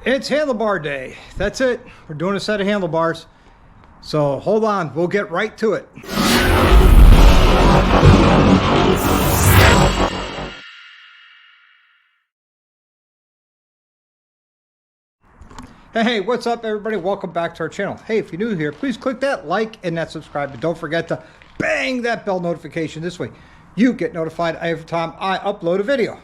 It's handlebar day. That's it. We're doing a set of handlebars. So hold on, we'll get right to it. Hey, what's up everybody? Welcome back to our channel. Hey, if you're new here, please click that like and that subscribe, but don't forget to bang that bell notification. This way you get notified every time I upload a video.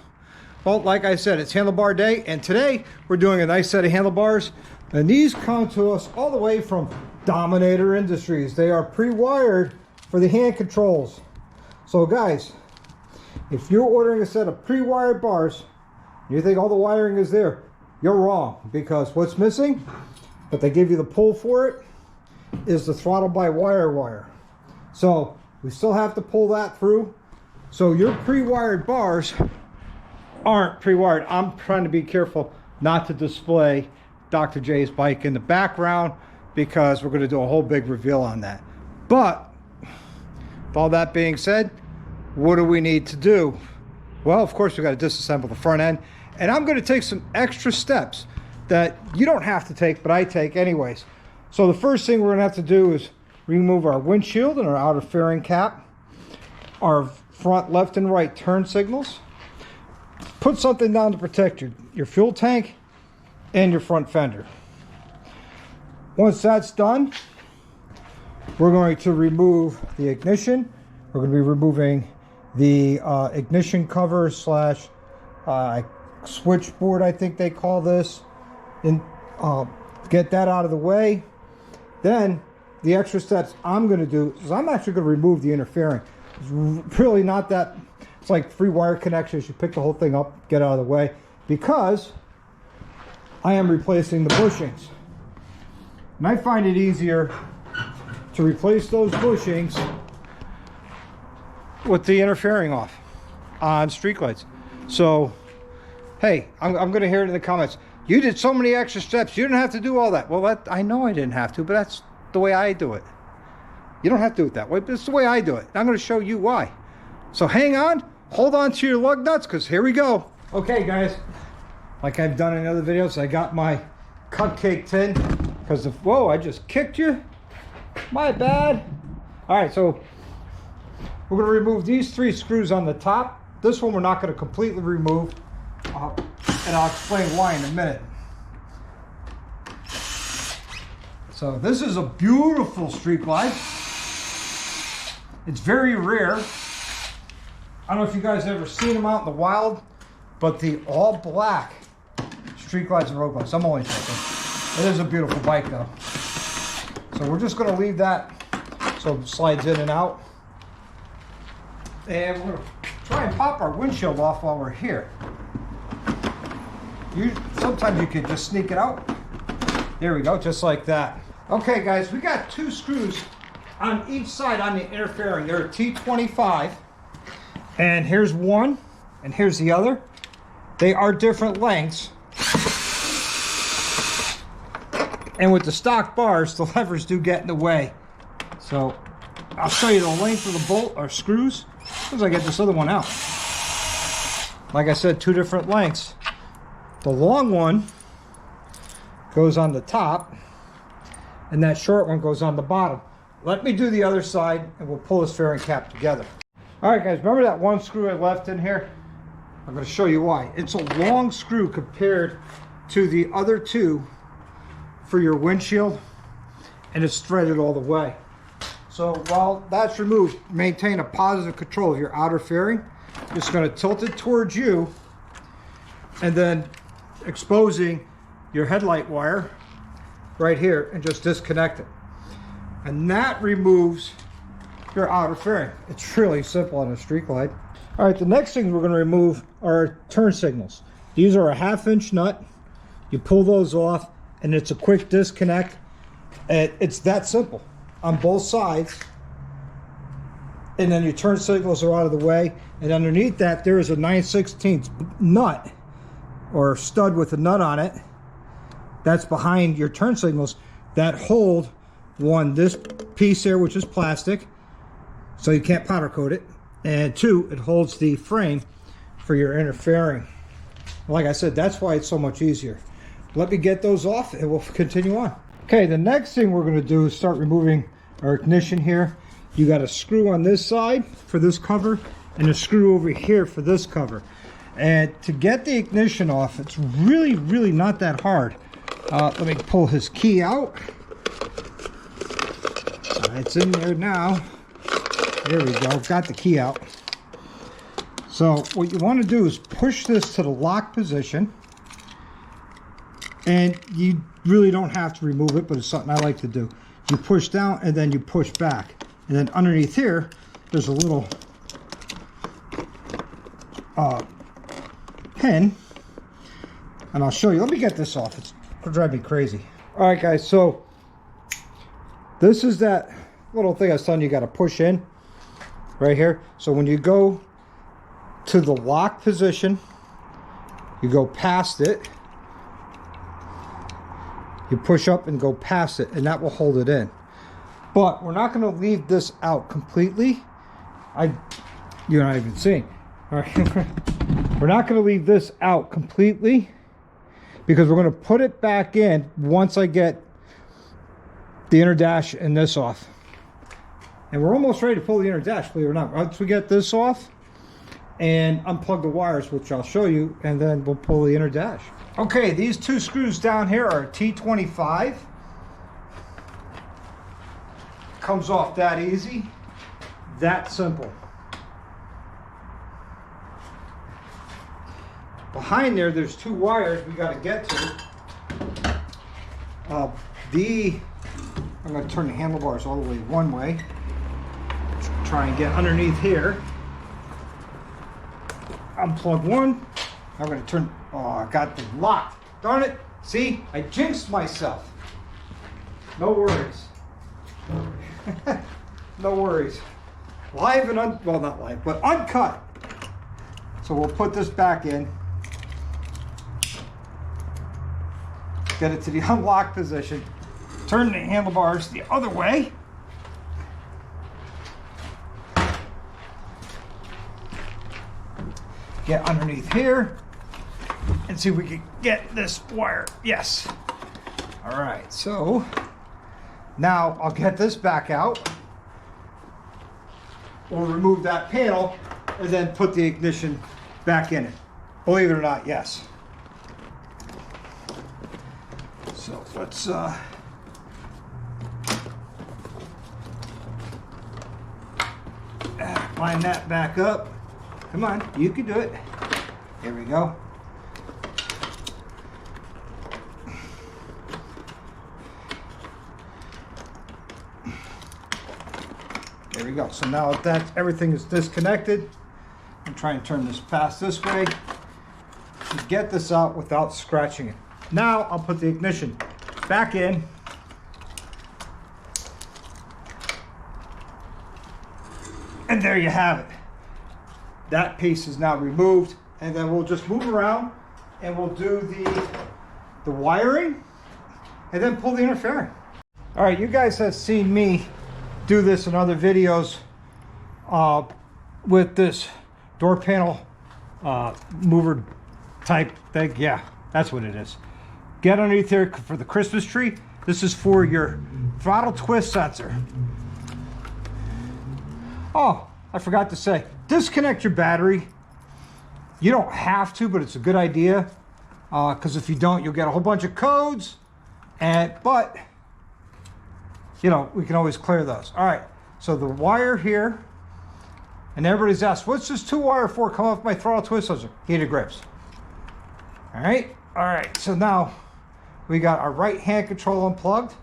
Well, like I said, it's handlebar day, and today we're doing a nice set of handlebars, and these come to us all the way from Dominator Industries. They are pre-wired for the hand controls. So guys, if you're ordering a set of pre-wired bars, you think all the wiring is there, you're wrong, because what's missing, but they give you the pull for it, is the throttle by wire. So we still have to pull that through. So your pre-wired bars aren't pre-wired. I'm trying to be careful not to display Dr. J's bike in the background, because we're going to do a whole big reveal on that. But with all that being said, what do we need to do? Well, of course we got to disassemble the front end, and I'm going to take some extra steps that you don't have to take, but I take anyways. So the first thing we're going to have to do is remove our windshield and our outer fairing cap, our front left and right turn signals, put something down to protect your fuel tank and your front fender. Once that's done, we're going to remove the ignition. We're going to be removing the ignition cover slash switchboard, I think they call this, and get that out of the way. Then the extra steps I'm going to do is I'm actually going to remove the interfering. It's really not that. It's like free wire connections. You pick the whole thing up, get out of the way, because I am replacing the bushings. And I find it easier to replace those bushings with the interfering off on Streetglides. So, hey, I'm going to hear it in the comments. You did so many extra steps. You didn't have to do all that. Well, I know I didn't have to, but that's the way I do it. You don't have to do it that way, but it's the way I do it. And I'm going to show you why. So hang on. Hold on to your lug nuts, because here we go. Okay guys, like I've done in other videos, I got my cupcake tin, because whoa, I just kicked you, my bad. All right, so we're going to remove these 3 screws on the top. This one we're not going to completely remove, and I'll explain why in a minute. So this is a beautiful Streetglide. It's very rare. I don't know if you guys have ever seen them out in the wild, but the all black Streetglides and road glides. I'm only joking. It is a beautiful bike though. So we're just going to leave that so it slides in and out. And we're going to try and pop our windshield off while we're here. Sometimes you can just sneak it out. There we go, just like that. Okay guys, we got 2 screws on each side on the interfering. They're a T25. And here's one, and here's the other. They are different lengths. And with the stock bars, the levers do get in the way. So I'll show you the length of the bolt or screws as I get this other one out. Like I said, 2 different lengths. The long one goes on the top, and that short one goes on the bottom. Let me do the other side, and we'll pull this fairing cap together. All right guys, remember that one screw I left in here? I'm going to show you why. It's a long screw compared to the other 2 for your windshield, and it's threaded all the way. So while that's removed, maintain a positive control of your outer fairing. Just going to tilt it towards you, and then exposing your headlight wire right here, and just disconnect it. And that removes your outer fairing. It's really simple on a Streetglide. All right, the next thing we're going to remove are turn signals. These are a 1/2 inch nut. You pull those off, and it's a quick disconnect. It's that simple on both sides. And then your turn signals are out of the way. And underneath that, there is a 9/16 nut, or stud with a nut on it. That's behind your turn signals that hold, one, this piece here, which is plastic, so you can't powder coat it, and 2, it holds the frame for your interfering. Like I said, that's why it's so much easier. let me get those off and we'll continue on. Okay, the next thing we're going to do is start removing our ignition here. You got a screw on this side for this cover and a screw over here for this cover. And to get the ignition off, it's really not that hard. Let me pull his key out. It's in there now. There we go, got the key out. So what you want to do is push this to the lock position. And you really don't have to remove it, but it's something I like to do. You push down and then you push back. And then underneath here, there's a little pin. And I'll show you. Let me get this off. It's going to drive me crazy. All right, guys. So this is that little thing I was telling you, you got to push in right here. So when you go to the lock position, you go past it. You push up and go past it, and that will hold it in. But we're not going to leave this out completely. You're not even seeing. All right. We're not going to leave this out completely because we're going to put it back in once I get the inner dash and this off. And we're almost ready to pull the inner dash, believe it or not. Once we get this off and unplug the wires, which I'll show you, and then we'll pull the inner dash. Okay, these two screws down here are T25. Comes off that easy, that simple. Behind there's two wires we got to get to. I'm going to turn the handlebars all the way one way. Try and get underneath here. Unplug one. I'm going to turn. Oh, I got the lock. Darn it. See, I jinxed myself. No worries. No worries. Live and well, not live, but uncut. So we'll put this back in. Get it to the unlock position. Turn the handlebars the other way. Get underneath here and see if we can get this wire. Yes. All right, so now I'll get this back out. We'll remove that panel and then put the ignition back in it. Believe it or not, yes. So let's line that back up. Come on, you can do it. Here we go. There we go. So now that everything is disconnected, I'm trying to turn this past this way to get this out without scratching it. Now I'll put the ignition back in. And there you have it. That piece is now removed, and then we'll just move around and we'll do the wiring and then pull the interfering. All right, you guys have seen me do this in other videos with this door panel mover type thing. Yeah, that's what it is. Get underneath there for the Christmas tree. This is for your throttle twist sensor. Oh, I forgot to say, disconnect your battery. You don't have to, but it's a good idea, because if you don't, you'll get a whole bunch of codes, but you know, we can always clear those. All right, so the wire here, and everybody's asked, what's this 2-wire for come off my throttle twist sensor? Heated grips. All right, so now we got our right hand control unplugged.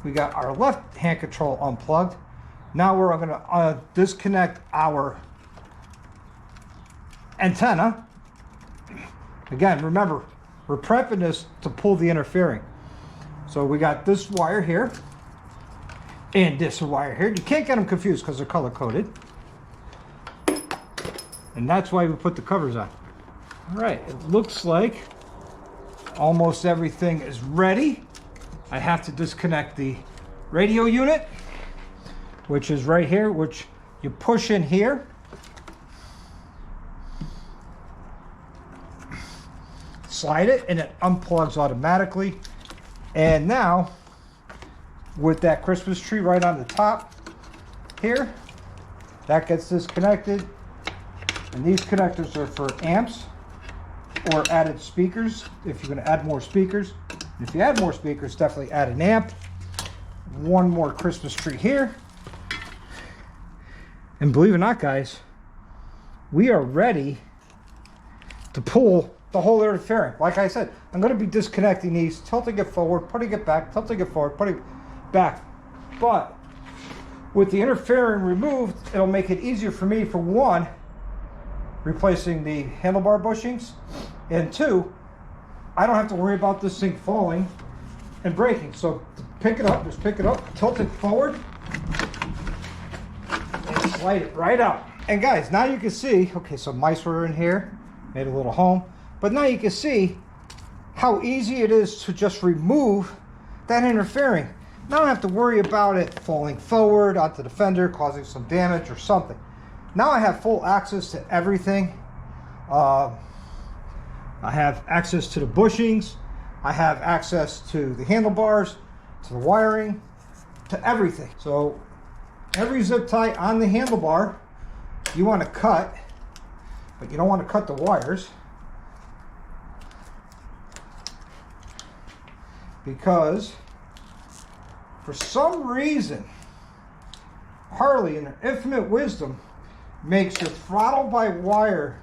We got our left hand control unplugged. Now we're going to disconnect our antenna. Again, remember, we're prepping this to pull the interfering. So we got this wire here and this wire here. You can't get them confused because they're color coded. And that's why we put the covers on. All right, it looks like almost everything is ready. I have to disconnect the radio unit, which is right here, which you push in here. slide it and it unplugs automatically. And now with that Christmas tree right on the top here, that gets disconnected. And these connectors are for amps or added speakers if you're going to add more speakers. And if you add more speakers, definitely add an amp. One more Christmas tree here. And believe it or not, guys, we are ready to pull the whole inner fairing. Like I said, I'm going to be disconnecting these, tilting it forward, putting it back, tilting it forward, putting it back. But with the inner fairing removed, it'll make it easier for me, for one, replacing the handlebar bushings, and two, I don't have to worry about this thing falling and breaking. So to pick it up, just pick it up, tilt it forward, and slide it right out. And guys, now you can see, okay, so mice were in here, made a little home, but now you can see how easy it is to just remove that inner fairing. Now I don't have to worry about it falling forward onto the fender, causing some damage or something. Now I have full access to everything. I have access to the bushings. I have access to the handlebars, to the wiring, to everything. So every zip tie on the handlebar, you want to cut, but you don't want to cut the wires, because for some reason Harley, in her infinite wisdom, makes your throttle by wire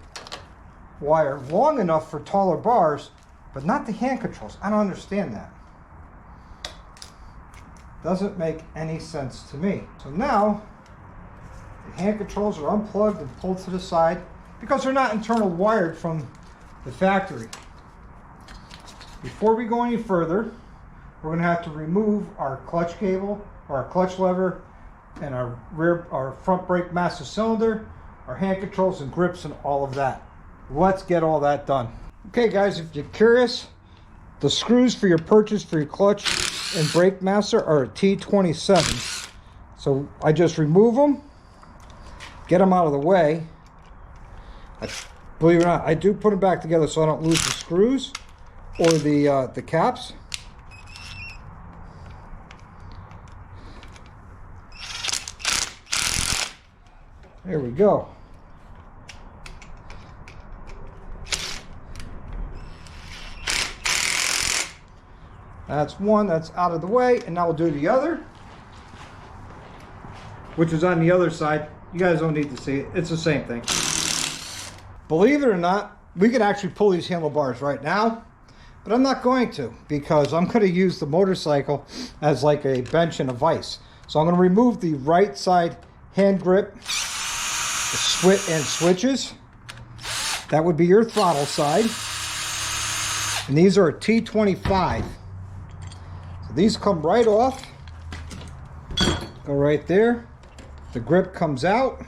long enough for taller bars, but not the hand controls. I don't understand that. Doesn't make any sense to me. So now the hand controls are unplugged and pulled to the side because they're not internal wired from the factory. Before we go any further, we're going to have to remove our clutch cable, or our clutch lever, and our front brake master cylinder, our hand controls and grips and all of that. Let's get all that done. Okay guys, if you're curious, the screws for your purchase for your clutch and brake master are a T27. So I just remove them, get them out of the way. Believe it or not, I do put them back together so I don't lose the screws or the caps. There we go. That's one that's out of the way, and now we'll do the other, which is on the other side. You guys don't need to see it. It's the same thing. Believe it or not, we can actually pull these handlebars right now, but I'm not going to, because I'm going to use the motorcycle as like a bench and a vise. So I'm going to remove the right side hand grip, the switch and switches. That would be your throttle side. And these are a T25. So these come right off. Go right there. The grip comes out.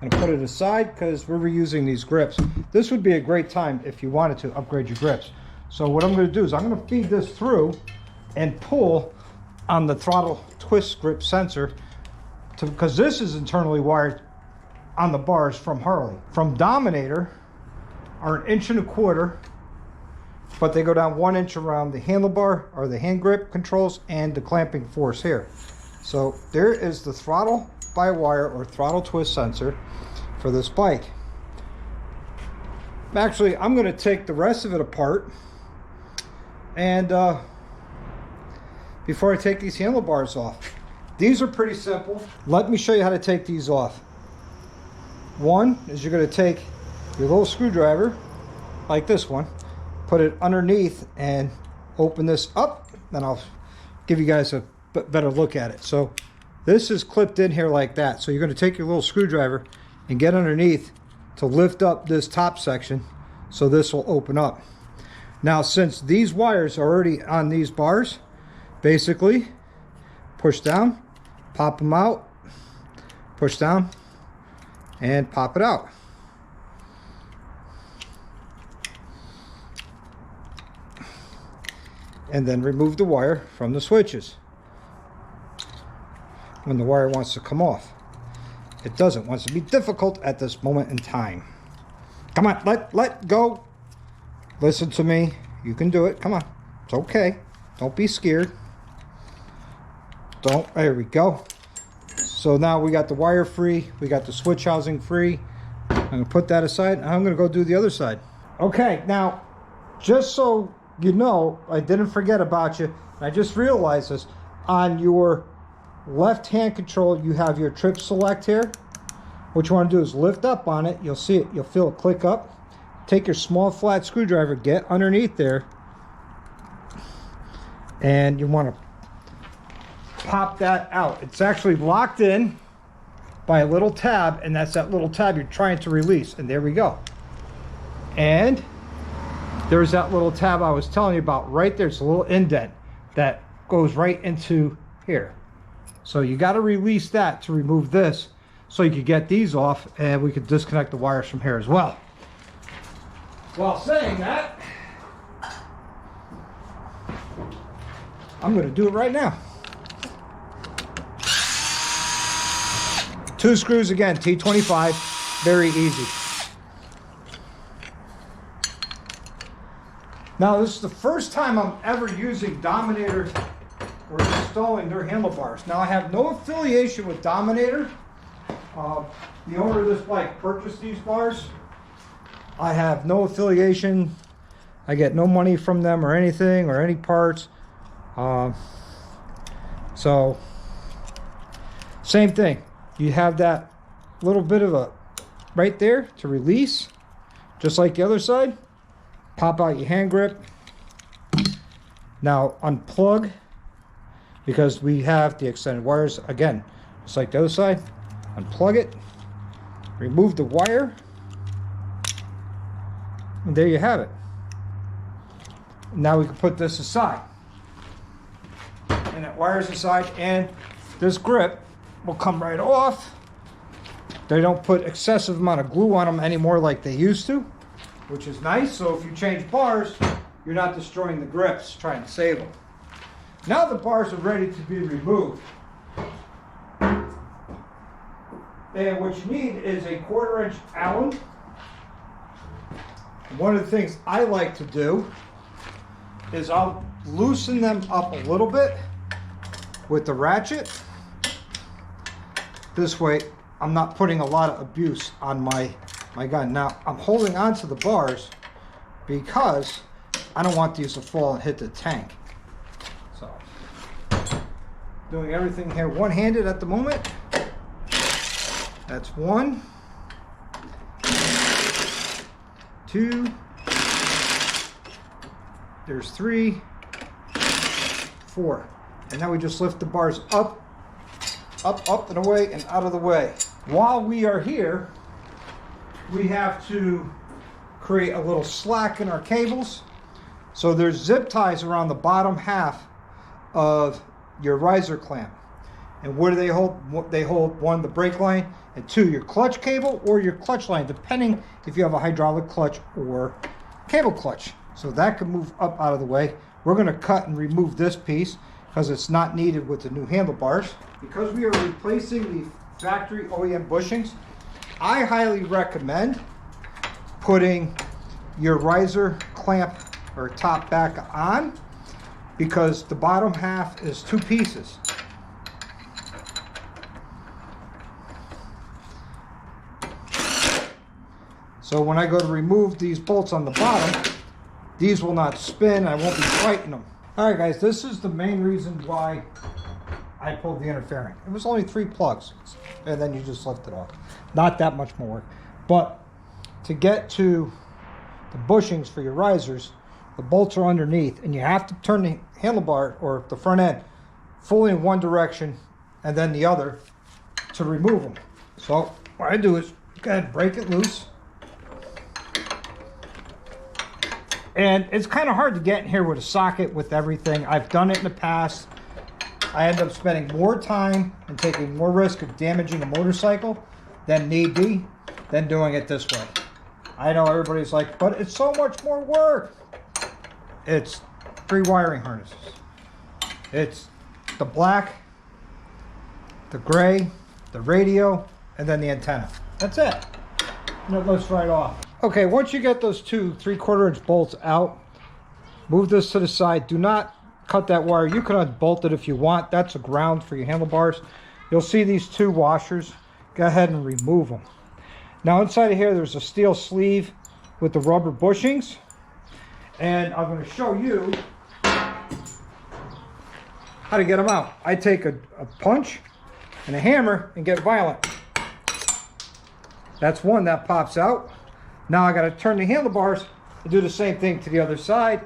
I'm going to put it aside because we're reusing these grips. This would be a great time if you wanted to upgrade your grips. So what I'm going to do is I'm going to feed this through and pull on the throttle twist grip sensor, because this is internally wired on the bars from Harley. From Dominator are 1.25 inches, but they go down 1 inch around the handlebar or the hand grip controls and the clamping force here. So there is the throttle by wire or throttle twist sensor for this bike. Actually, I'm going to take the rest of it apart, and before I take these handlebars off. These are pretty simple. Let me show you how to take these off. One is you're going to take your little screwdriver like this one, put it underneath and open this up, then I'll give you guys a better look at it. So this is clipped in here like that. So you're going to take your little screwdriver and get underneath to lift up this top section, so this will open up. Now, since these wires are already on these bars, basically push down, pop them out, push down, and pop it out. And then remove the wire from the switches when the wire wants to come off. It doesn't. Wants to be difficult at this moment in time. Come on, let go. Listen to me. You can do it. Come on. It's okay. Don't be scared. There we go. So now we got the wire free. We got the switch housing free. I'm going to put that aside. I'm going to go do the other side. Okay, now, just so you know, I didn't forget about you. I just realized this. On your left hand control, you have your trip select here. What you want to do is lift up on it. You'll see it. You'll feel it click up. Take your small flat screwdriver, get underneath there, and you want to pop that out. It's actually locked in by a little tab, and that's that little tab you're trying to release. And there we go. And there's that little tab I was telling you about right there. It's a little indent that goes right into here. So you got to release that to remove this, so you could get these off, and we could disconnect the wires from here as well. While saying that, I'm going to do it right now. 2 screws again, T25, very easy. Now this is the first time I'm ever using Dominator or installing their handlebars. Now I have no affiliation with Dominator. The owner of this bike purchased these bars. I have no affiliation. I get no money from them or anything or any parts. So same thing. You have that little bit of a right there to release, just like the other side. Pop out your hand grip. Now unplug, because we have the extended wires again, just like the other side. Unplug it, remove the wire, and there you have it. Now we can put this aside, and that wire's aside, and this grip will come right off. They don't put excessive amount of glue on them anymore like they used to, which is nice. So if you change bars, you're not destroying the grips trying to save them. Now the bars are ready to be removed. And what you need is a 1/4 inch Allen. One of the things I like to do is I'll loosen them up a little bit with the ratchet. This way I'm not putting a lot of abuse on my gun. Now I'm holding on to the bars because I don't want these to fall and hit the tank. So doing everything here one-handed at the moment. That's 1, 2, there's 3, 4. And now we just lift the bars up, up and away and out of the way. While we are here, we have to create a little slack in our cables. So there's zip ties around the bottom half of your riser clamp. And what do they hold? They hold 1, the brake line, and 2, your clutch cable or your clutch line, depending if you have a hydraulic clutch or cable clutch. So that can move up out of the way. We're going to cut and remove this piece because it's not needed with the new handlebars. Because we are replacing the factory OEM bushings, I highly recommend putting your riser clamp or top back on, because the bottom half is 2 pieces. So when I go to remove these bolts on the bottom, these will not spin. I won't be tightening them. All right, guys, this is the main reason why I pulled the interfering. It was only 3 plugs, and then you just lift it off. Not that much more work. But to get to the bushings for your risers, the bolts are underneath, and you have to turn the handlebar or the front end fully in one direction and then the other to remove them. So what I do is go ahead and break it loose. And it's kind of hard to get in here with a socket with everything. I've done it in the past. I end up spending more time and taking more risk of damaging a motorcycle than need be than doing it this way. I know everybody's like, but it's so much more work. It's 3 wiring harnesses. It's the black, the gray, the radio, and then the antenna. That's it. And it lifts right off. Okay, once you get those two 3/4 inch bolts out, move this to the side. Do not cut that wire. You can unbolt it if you want. That's a ground for your handlebars. You'll see these two washers. Go ahead and remove them. Now inside of here, there's a steel sleeve with the rubber bushings. And I'm going to show you how to get them out. I take a punch and a hammer and get violent. That's one that pops out. Now I got to turn the handlebars and do the same thing to the other side,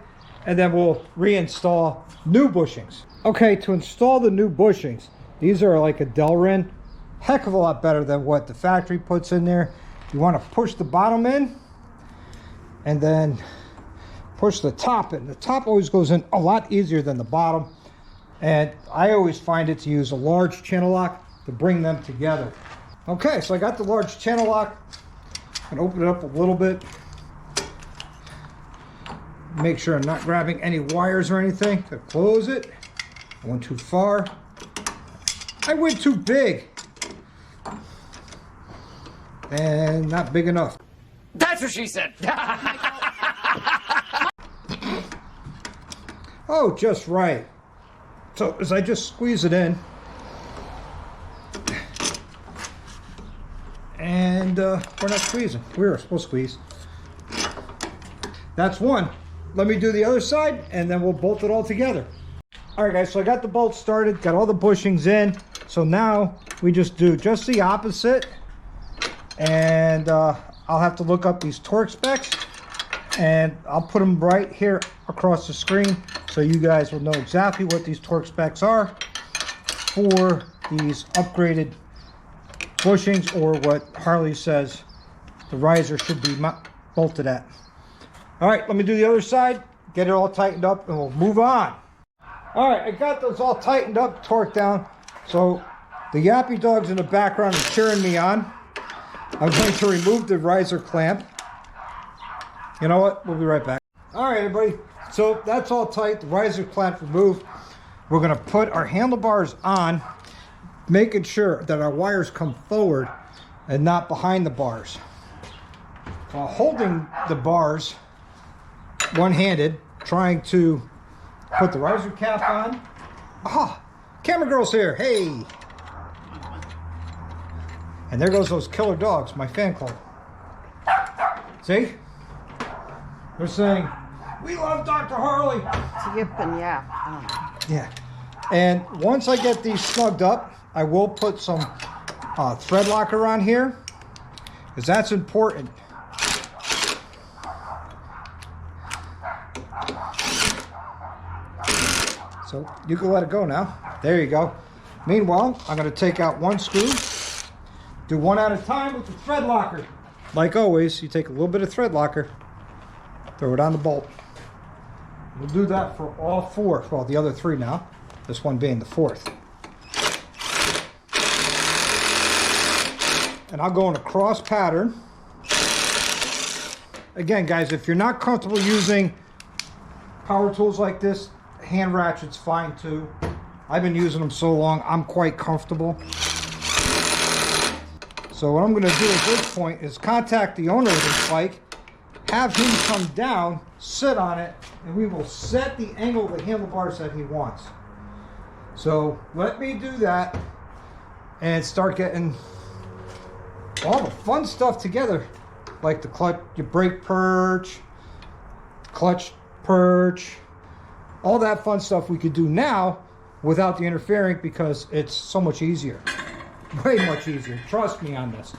and then we'll reinstall new bushings. Okay, to install the new bushings, these are like a Delrin, heck of a lot better than what the factory puts in there. You want to push the bottom in and then push the top in. The top always goes in a lot easier than the bottom, and I always find it to use a large channel lock to bring them together. Okay, so I got the large channel lock. I'm gonna open it up a little bit. Make sure I'm not grabbing any wires or anything. To close it. I went too far. I went too big. And not big enough. That's what she said. Oh, just right. So as I just squeeze it in, and we're not squeezing. We were supposed to squeeze. That's one. Let me do the other side, and then we'll bolt it all together. All right, guys, so I got the bolt started, got all the bushings in. So now we just do just the opposite, and I'll have to look up these torque specs, and I'll put them right here across the screen so you guys will know exactly what these torque specs are for these upgraded bushings, or what Harley says the riser should be bolted at. All right, let me do the other side, get it all tightened up, and we'll move on. All right, I got those all tightened up, torqued down. So the yappy dogs in the background are cheering me on. I'm going to remove the riser clamp. You know what? We'll be right back. All right, everybody. So that's all tight. The riser clamp removed. We're going to put our handlebars on, making sure that our wires come forward and not behind the bars. While holding the bars one-handed, trying to put the riser cap on. Ah, camera girl's here. Hey. And there goes those killer dogs, my fan club. See? They're saying, we love Dr. Harley. Yip and yap. Oh. Yeah. And once I get these snugged up, I will put some thread locker on here, because that's important. So you can let it go now. There you go. Meanwhile, I'm going to take out one screw. Do one at a time with the thread locker. Like always, you take a little bit of thread locker, throw it on the bolt. We'll do that for all four. Well, the other three now. This one being the fourth. And I'll go in a cross pattern. Again, guys, if you're not comfortable using power tools like this, hand ratchet's fine too. I've been using them so long, I'm quite comfortable. So what I'm going to do at this point is contact the owner of this bike, have him come down, sit on it, and we will set the angle of the handlebars that he wants. So let me do that and start getting all the fun stuff together, like the clutch, your brake perch, clutch perch, all that fun stuff we could do now without the interfering, because it's so much easier. Way much easier. Trust me on this.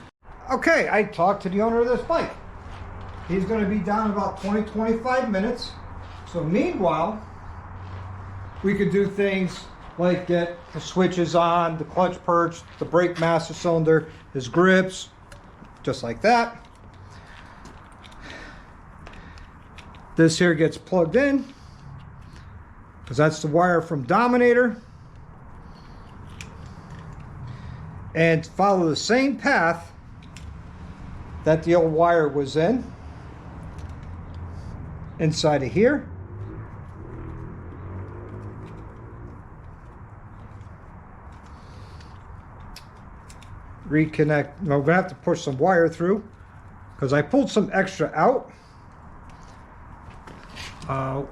Okay, I talked to the owner of this bike. He's going to be down in about 20-25 minutes. So meanwhile, we could do things like get the switches on, the clutch perch, the brake master cylinder, his grips, just like that. This here gets plugged in, because that's the wire from Dominator. And follow the same path that the old wire was in, inside of here. Reconnect. Well, we're going to have to push some wire through because I pulled some extra out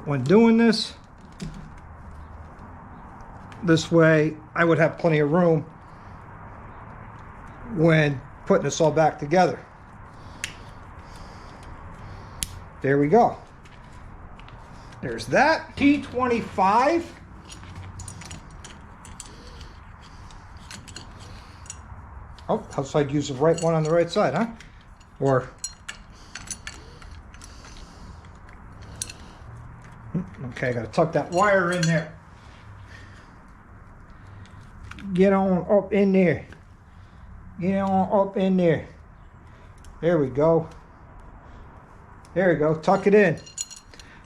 when doing this. This way I would have plenty of room when putting this all back together. There we go. There's that. T25. Oh, so I'd use the right one on the right side, huh? Or, okay, I gotta tuck that wire in there. Get on up in there. Get on up in there. There we go. There we go. Tuck it in.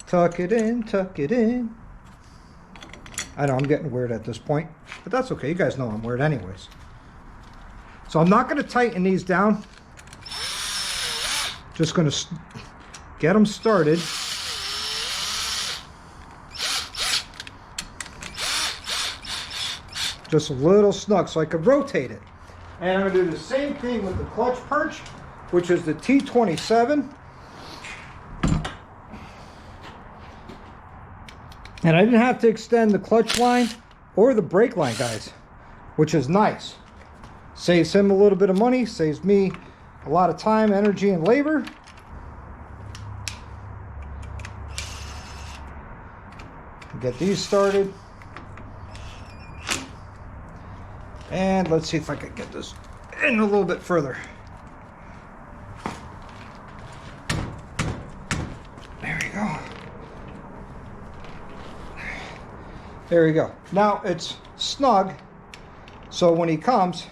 Tuck it in, tuck it in. I know I'm getting weird at this point, but that's okay. You guys know I'm weird anyways. So I'm not going to tighten these down. Just going to get them started. Just a little snug so I can rotate it. And I'm going to do the same thing with the clutch perch, which is the T27. And I didn't have to extend the clutch line or the brake line, guys, which is nice. Saves him a little bit of money, saves me a lot of time, energy, and labor. Get these started. And let's see if I can get this in a little bit further. There we go. There we go. Now it's snug, so when he comes,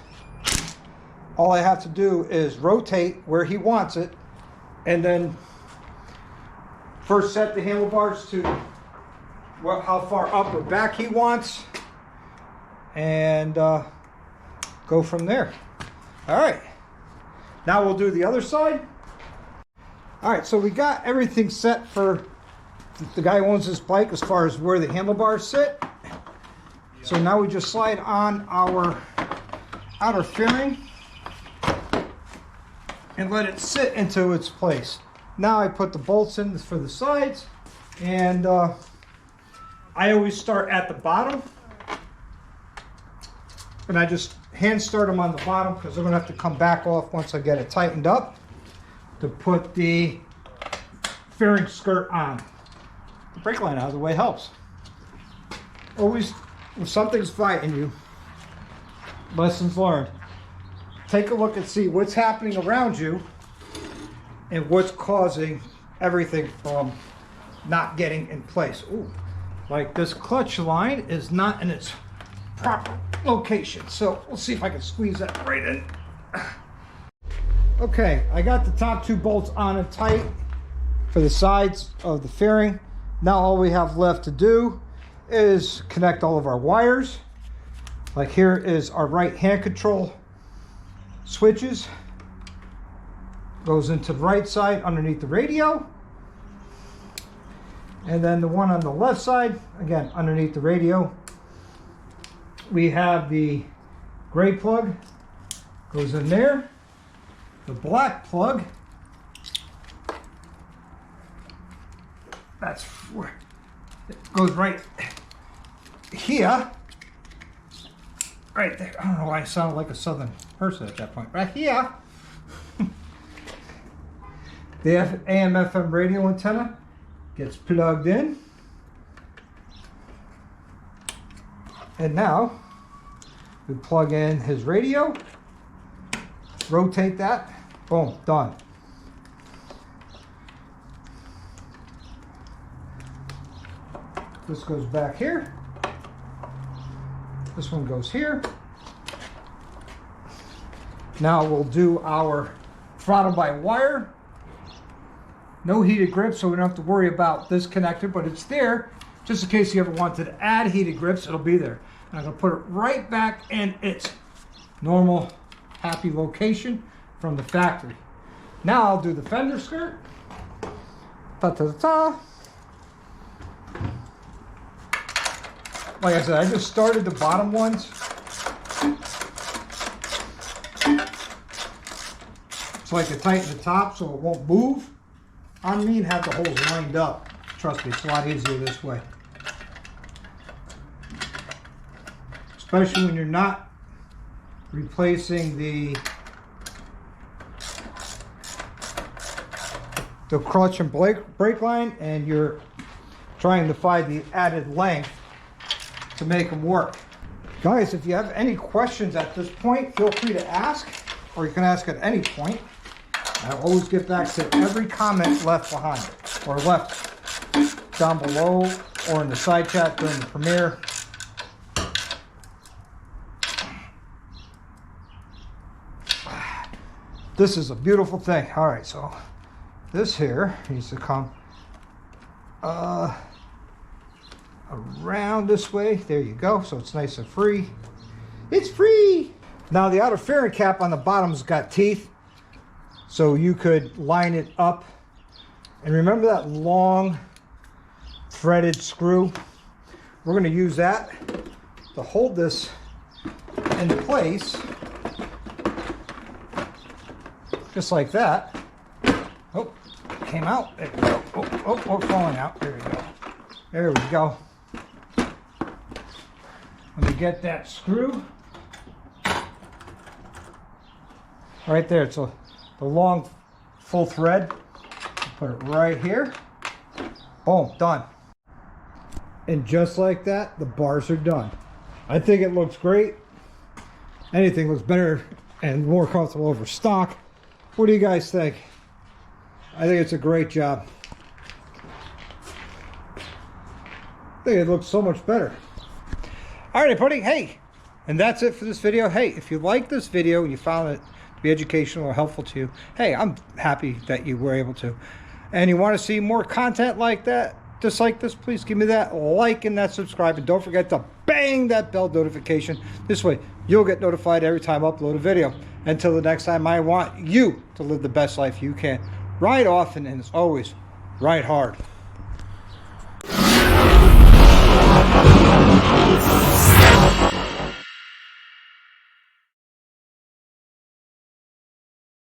all I have to do is rotate where he wants it, and then first set the handlebars to how far up or back he wants, and go from there. All right, now we'll do the other side. All right, so we got everything set for the guy who owns this bike as far as where the handlebars sit. So now we just slide on our outer fairing and let it sit into its place. Now I put the bolts in for the sides, and I always start at the bottom, and I just hand start them on the bottom because they're gonna have to come back off once I get it tightened up to put the fairing skirt on. The brake line out of the way helps. Always, if something's fighting you, lessons learned. Take a look and see what's happening around you and what's causing everything from not getting in place. Ooh, like this clutch line is not in its proper location. So we'll see if I can squeeze that right in. Okay, I got the top two bolts on and tight for the sides of the fairing. Now all we have left to do is connect all of our wires. Like here is our right hand control switches. Goes into the right side underneath the radio. And then the one on the left side, again, underneath the radio. We have the gray plug, goes in there. The black plug, that's where it goes right here. Right there. I don't know why I sounded like a southern person at that point. Right here. The AM/FM radio antenna gets plugged in. And now we plug in his radio, rotate that, boom, done. This goes back here. This one goes here. Now we'll do our throttle by wire. No heated grips, so we don't have to worry about this connector, but it's there just in case you ever wanted to add heated grips. It'll be there. And I'm going to put it right back in its normal happy location from the factory. Now I'll do the fender skirt. Ta-ta-ta-ta. Like I said, I just started the bottom ones So I can tighten the top so it won't move on me and have the holes lined up. Trust me, it's a lot easier this way. Especially when you're not replacing the clutch and brake line, and you're trying to find the added length to make them work. Guys, if you have any questions at this point, feel free to ask, or you can ask at any point. I'll always get back to every comment left behind, or left down below, or in the side chat during the premiere. This is a beautiful thing. All right, so this here needs to come around this way. There you go. So it's nice and free. It's free. Now the outer fairing cap on the bottom's got teeth, so you could line it up. And remember that long threaded screw? We're going to use that to hold this in place, just like that. Oh, came out. There we go. Oh, falling out. There we go. There we go. Let me get that screw. Right there. It's the long full thread. Put it right here. Boom, done. And just like that, the bars are done. I think it looks great. Anything looks better and more comfortable over stock. What do you guys think? I think it's a great job. I think it looks so much better. All right, everybody. Hey, and that's it for this video. Hey, if you like this video and you found it to be educational or helpful to you, hey, I'm happy that you were able to. And you want to see more content like that, just like this, please give me that like and that subscribe. And don't forget to bang that bell notification. This way, you'll get notified every time I upload a video. Until the next time, I want you to live the best life you can. Ride often, and as always, ride hard.